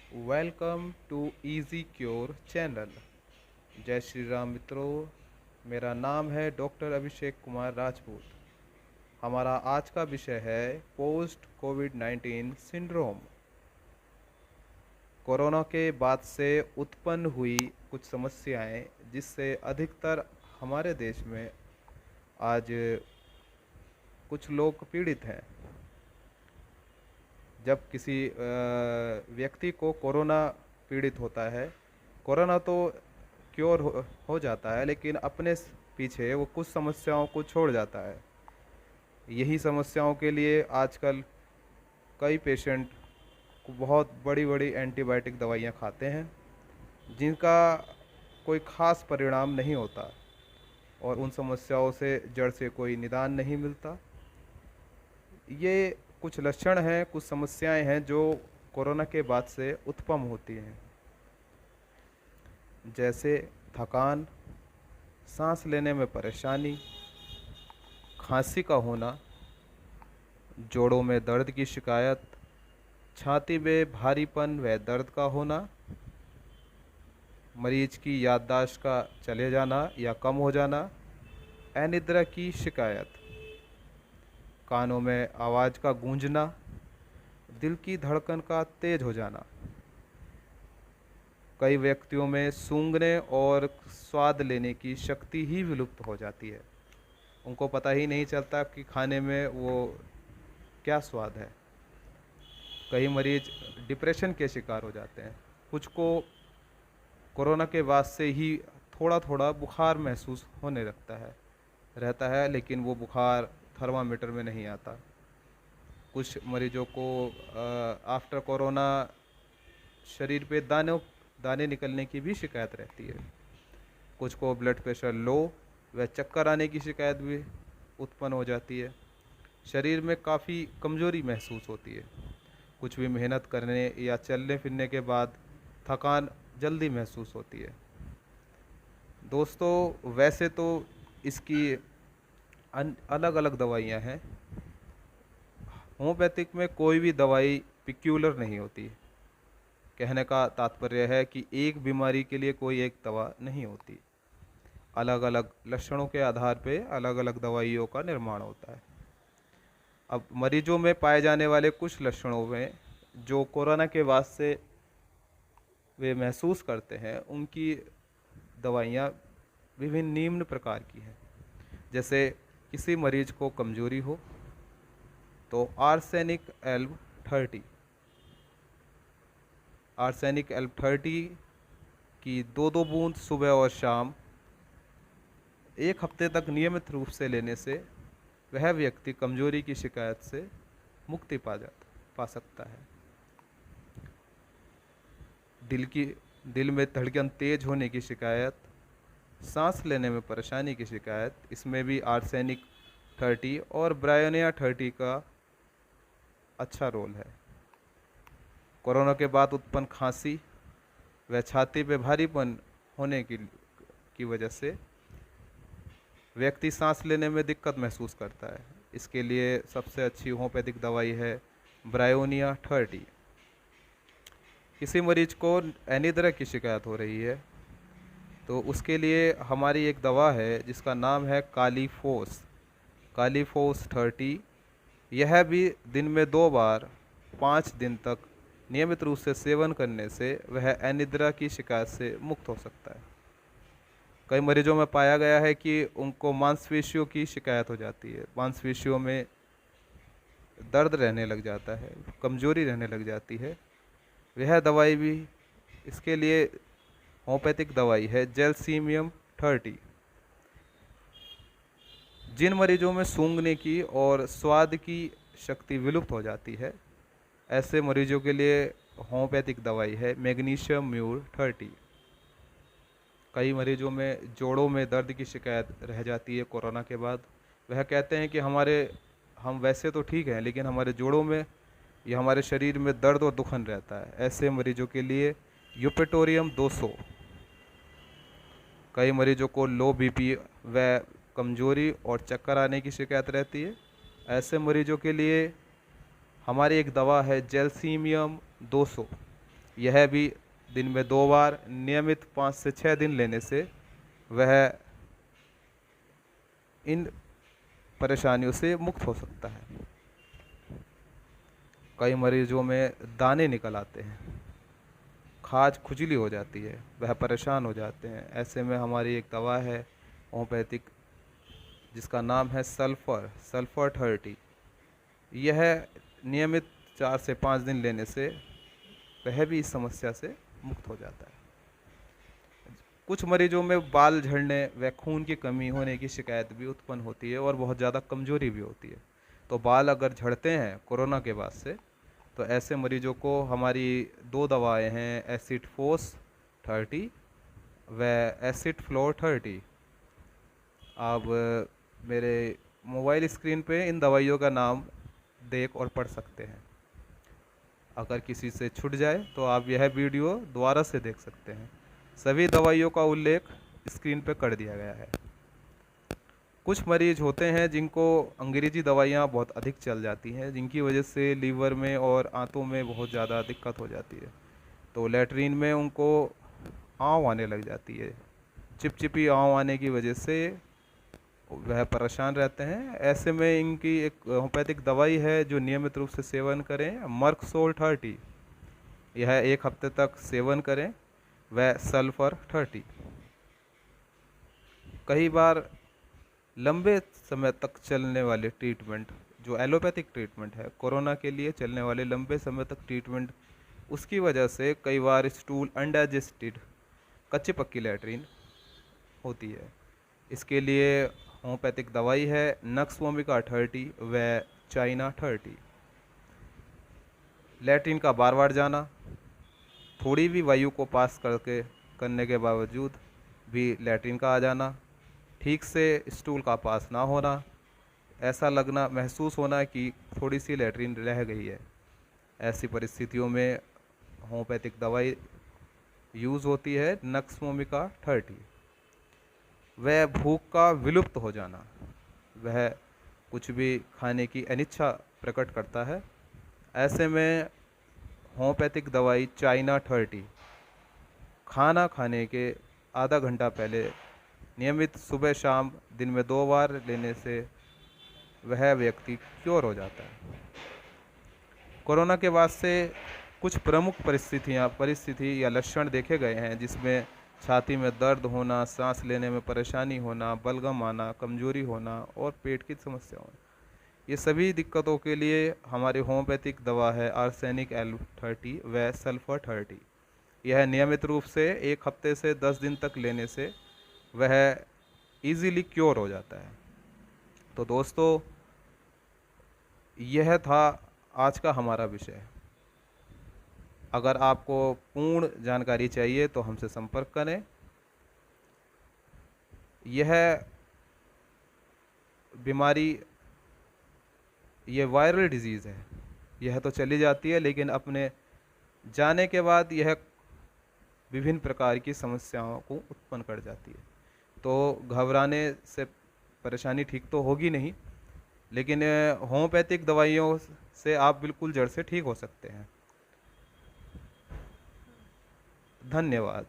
Welcome to easy cure channel. जय श्री राम मित्रों, मेरा नाम है डॉक्टर अभिषेक कुमार राजपूत। हमारा आज का विषय है पोस्ट कोविड 19 सिंड्रोम। कोरोना के बाद से उत्पन्न हुई कुछ समस्याएं जिससे अधिकतर हमारे देश में आज कुछ लोग पीड़ित हैं। जब किसी व्यक्ति को कोरोना पीड़ित होता है, कोरोना तो क्योर हो जाता है, लेकिन अपने पीछे वो कुछ समस्याओं को छोड़ जाता है। यही समस्याओं के लिए आजकल कई पेशेंट को बहुत बड़ी बड़ी एंटीबायोटिक दवाइयाँ खाते हैं जिनका कोई ख़ास परिणाम नहीं होता और उन समस्याओं से जड़ से कोई निदान नहीं मिलता। ये कुछ लक्षण हैं, कुछ समस्याएं हैं जो कोरोना के बाद से उत्पन्न होती हैं, जैसे थकान, सांस लेने में परेशानी, खांसी का होना, जोड़ों में दर्द की शिकायत, छाती में भारीपन व दर्द का होना, मरीज की याददाश्त का चले जाना या कम हो जाना, अनिद्रा की शिकायत, कानों में आवाज़ का गूंजना, दिल की धड़कन का तेज हो जाना। कई व्यक्तियों में सूंघने और स्वाद लेने की शक्ति ही विलुप्त हो जाती है। उनको पता ही नहीं चलता कि खाने में वो क्या स्वाद है। कई मरीज डिप्रेशन के शिकार हो जाते हैं। कुछ को कोरोना के बाद से ही थोड़ा थोड़ा बुखार महसूस होने रहता है, लेकिन वो बुखार थर्मामीटर में नहीं आता। कुछ मरीजों को आफ्टर कोरोना शरीर पे दाने निकलने की भी शिकायत रहती है। कुछ को ब्लड प्रेशर लो व चक्कर आने की शिकायत भी उत्पन्न हो जाती है। शरीर में काफ़ी कमज़ोरी महसूस होती है। कुछ भी मेहनत करने या चलने फिरने के बाद थकान जल्दी महसूस होती है। दोस्तों, वैसे तो इसकी अलग अलग दवाइयाँ हैं। होम्योपैथिक में कोई भी दवाई पिक्यूलर नहीं होती। कहने का तात्पर्य है कि एक बीमारी के लिए कोई एक दवा नहीं होती। अलग अलग लक्षणों के आधार पर अलग अलग दवाइयों का निर्माण होता है। अब मरीजों में पाए जाने वाले कुछ लक्षणों में जो कोरोना के बाद से वे महसूस करते हैं, उनकी दवाइयाँ विभिन्न निम्न प्रकार की हैं। जैसे किसी मरीज को कमजोरी हो तो आर्सेनिक एल्ब 30 की दो दो बूंद सुबह और शाम 1 हफ्ते तक नियमित रूप से लेने से वह व्यक्ति कमजोरी की शिकायत से मुक्ति पा सकता है। दिल में धड़कन तेज होने की शिकायत, सांस लेने में परेशानी की शिकायत, इसमें भी आर्सेनिक 30 और ब्रायोनिया 30 का अच्छा रोल है। कोरोना के बाद उत्पन्न खांसी व छाती पे भारीपन होने की वजह से व्यक्ति सांस लेने में दिक्कत महसूस करता है। इसके लिए सबसे अच्छी होम्योपैथिक दवाई है ब्रायोनिया 30। किसी मरीज को एनिद्रा की शिकायत हो रही है तो उसके लिए हमारी एक दवा है जिसका नाम है कालीफोस 30। यह भी दिन में 2 बार 5 दिन तक नियमित रूप से सेवन करने से वह एनिद्रा की शिकायत से मुक्त हो सकता है। कई मरीजों में पाया गया है कि उनको मांसपेशियों की शिकायत हो जाती है। मांसपेशियों में दर्द रहने लग जाता है, कमजोरी रहने लग जाती है। वह दवाई भी इसके लिए होम्योपैथिक दवाई है जेलसीमियम 30। जिन मरीजों में सूंघने की और स्वाद की शक्ति विलुप्त हो जाती है, ऐसे मरीजों के लिए होम्योपैथिक दवाई है मैग्नीशियम म्यूर 30। कई मरीजों में जोड़ों में दर्द की शिकायत रह जाती है कोरोना के बाद। वह कहते हैं कि हम वैसे तो ठीक हैं, लेकिन हमारे जोड़ों में या हमारे शरीर में दर्द और दुखन रहता है। ऐसे मरीजों के लिए यूपेटोरियम 200। कई मरीजों को लो बीपी व कमजोरी और चक्कर आने की शिकायत रहती है। ऐसे मरीजों के लिए हमारी एक दवा है जेलसीमियम 200। यह भी दिन में 2 बार नियमित 5 से 6 दिन लेने से वह इन परेशानियों से मुक्त हो सकता है। कई मरीजों में दाने निकल आते हैं, खाज खुजली हो जाती है, वह परेशान हो जाते हैं। ऐसे में हमारी एक दवा है होम्योपैथिक जिसका नाम है सल्फर 30। यह नियमित 4 से 5 दिन लेने से वह भी इस समस्या से मुक्त हो जाता है। कुछ मरीजों में बाल झड़ने व खून की कमी होने की शिकायत भी उत्पन्न होती है और बहुत ज़्यादा कमजोरी भी होती है। तो बाल अगर झड़ते हैं कोरोना के बाद से, तो ऐसे मरीजों को हमारी 2 दवाएं हैं, एसिड फोस 30 व एसिड फ्लोर 30। आप मेरे मोबाइल स्क्रीन पे इन दवाइयों का नाम देख और पढ़ सकते हैं। अगर किसी से छूट जाए तो आप यह वीडियो दोबारा से देख सकते हैं। सभी दवाइयों का उल्लेख स्क्रीन पे कर दिया गया है। कुछ मरीज होते हैं जिनको अंग्रेजी दवाइयाँ बहुत अधिक चल जाती हैं, जिनकी वजह से लीवर में और आंतों में बहुत ज़्यादा दिक्कत हो जाती है। तो लैट्रीन में उनको आँव आने लग जाती है, चिपचिपी आँव आने की वजह से वह परेशान रहते हैं। ऐसे में इनकी एक होम्योपैथिक दवाई है जो नियमित रूप से सेवन करें, मर्कसोल 30। यह 1 हफ्ते तक सेवन करें, वह सल्फर 30। कई बार लंबे समय तक चलने वाले ट्रीटमेंट जो एलोपैथिक ट्रीटमेंट है, कोरोना के लिए चलने वाले लंबे समय तक ट्रीटमेंट, उसकी वजह से कई बार स्टूल अनडाइजेस्टेड कच्ची पक्की लैट्रीन होती है। इसके लिए होम्योपैथिक दवाई है नक्सवोमिका 30 व चाइना 30। लैट्रिन का बार बार जाना, थोड़ी भी वायु को पास करने के बावजूद भी लैट्रिन का आ जाना, ठीक से स्टूल का पास ना होना, ऐसा लगना महसूस होना कि थोड़ी सी लैट्रिन रह गई है, ऐसी परिस्थितियों में होम्योपैथिक दवाई यूज़ होती है नक्सवोमिका 30। वह भूख का विलुप्त हो जाना, वह कुछ भी खाने की अनिच्छा प्रकट करता है। ऐसे में होम्योपैथिक दवाई चाइना 30 खाना खाने के आधा घंटा पहले नियमित सुबह शाम दिन में 2 बार लेने से वह व्यक्ति क्योर हो जाता है। कोरोना के बाद से कुछ प्रमुख परिस्थिति या लक्षण देखे गए हैं, जिसमें छाती में दर्द होना, सांस लेने में परेशानी होना, बलगम आना, कमजोरी होना और पेट की समस्या होना। ये सभी दिक्कतों के लिए हमारी होम्योपैथिक दवा है आर्सेनिक एल 30 व सल्फर 30। यह नियमित रूप से 1 हफ्ते से 10 दिन तक लेने से वह इजीली क्योर हो जाता है। तो दोस्तों, यह था आज का हमारा विषय। अगर आपको पूर्ण जानकारी चाहिए तो हमसे संपर्क करें। यह बीमारी, यह वायरल डिजीज़ है, यह तो चली जाती है, लेकिन अपने जाने के बाद यह विभिन्न प्रकार की समस्याओं को उत्पन्न कर जाती है। तो घबराने से परेशानी ठीक तो होगी नहीं, लेकिन होम्योपैथिक दवाइयों से आप बिल्कुल जड़ से ठीक हो सकते हैं। धन्यवाद।